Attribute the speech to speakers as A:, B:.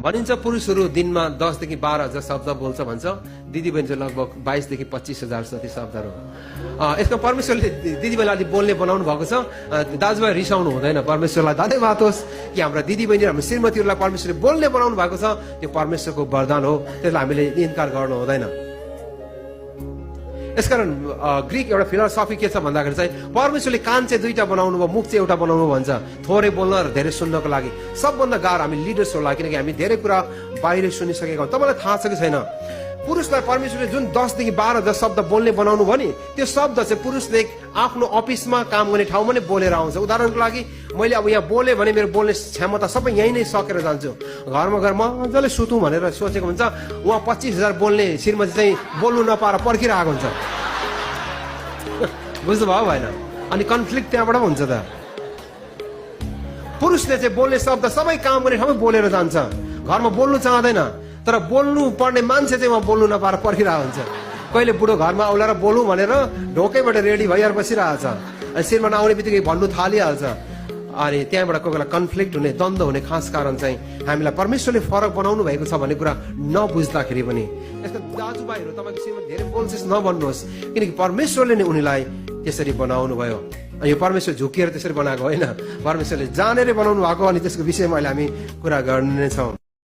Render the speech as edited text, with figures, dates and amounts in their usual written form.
A: भनिन्छ पुरुषहरू दिनमा 10 देखि 12 हजार शब्द बोल्छ भन्छ, दिदीबहिनी चाहिँ लगभग 22 देखि 25 हजार जति शब्दहरू। यसमा परमेश्वरले दिदीबहिनीलाई बोल्ने बनाउनु भएको छ। दाजुभाइ रिसाउनु हुँदैन, परमेश्वरलाई धन्यवाद होस् कि हाम्रा दिदीबहिनी हाम्रो श्रीमतीहरूलाई परमेश्वरले बोल्ने बनाउनु भएको छ। त्यो परमेश्वरको वरदान हो, त्यसलाई हामीले इन्कार गर्नु हुँदैन। यसकारण ग्रीक एउटा फिलोसफी के छ भन्दाखेरि चाहिँ परमेश्वरले कान चाहिँ दुईटा बनाउनु भयो, मुख चाहिँ एउटा बनाउनु भन्छ, थोरै बोल्न र धेरै सुन्नको लागि। सबभन्दा गाह्रो हामी लिडर्सहरूलाई, किनकि हामी धेरै कुरा बाहिर सुनिसकेका हौँ। तपाईँलाई थाहा छ कि छैन, पुरुषलाई परमेश्वरले जुन 10 देखि 12 हजार शब्द बोल्ने बनाउनु भयो नि, त्यो शब्द चाहिँ पुरुषले आफ्नो अफिसमा काम गर्ने ठाउँमा नै बोलेर आउँछ। उदाहरणको लागि मैले अब यहाँ बोलेँ भने मेरो बोल्ने क्षमता सबै यहीँ नै सकेर जान्छु। घरमा गएर मजाले सुतौँ भनेर सोचेको हुन्छ, उहाँ 25,000 बोल्ने श्रीमती चाहिँ बोल्नु नपाएर पर्खिरहेको हुन्छ। बुझ्नुभयो भएन? अनि कन्फ्लिक्ट त्यहाँबाट पनि हुन्छ त। पुरुषले चाहिँ बोल्ने शब्द सबै काम गर्ने ठाउँमै बोलेर जान्छ, घरमा बोल्नु चाहँदैन, तर बोल्नु पर्ने मान्छे चाहिँ उहाँ बोल्नु नपाएर पर्खिरहेको हुन्छ। कहिले बुढो घरमा औलाएर बोलौँ भनेर ढोकैबाट रेडी भइएर बसिरहेछ, अनि श्रीमान आउने बित्तिकै भन्नु थालिहाल्छ। अनि त्यहाँबाट कोही बेला कन्फ्लिक्ट हुने, द्वन्द्व हुने खास कारण चाहिँ हामीलाई परमेश्वरले फरक बनाउनु भएको छ भन्ने कुरा नबुझ्दाखेरि पनि। यसको दाजुभाइहरू तपाईँको श्रीमान धेरै बोल्छस् नभन्नुहोस्, किनकि परमेश्वरले नै उनीलाई त्यसरी बनाउनु भयो। यो परमेश्वर झुकिएर त्यसरी बनाएको होइन, परमेश्वरले जानेरै बनाउनु भएको। अनि त्यसको विषयमा अहिले हामी कुरा गर्ने छौँ।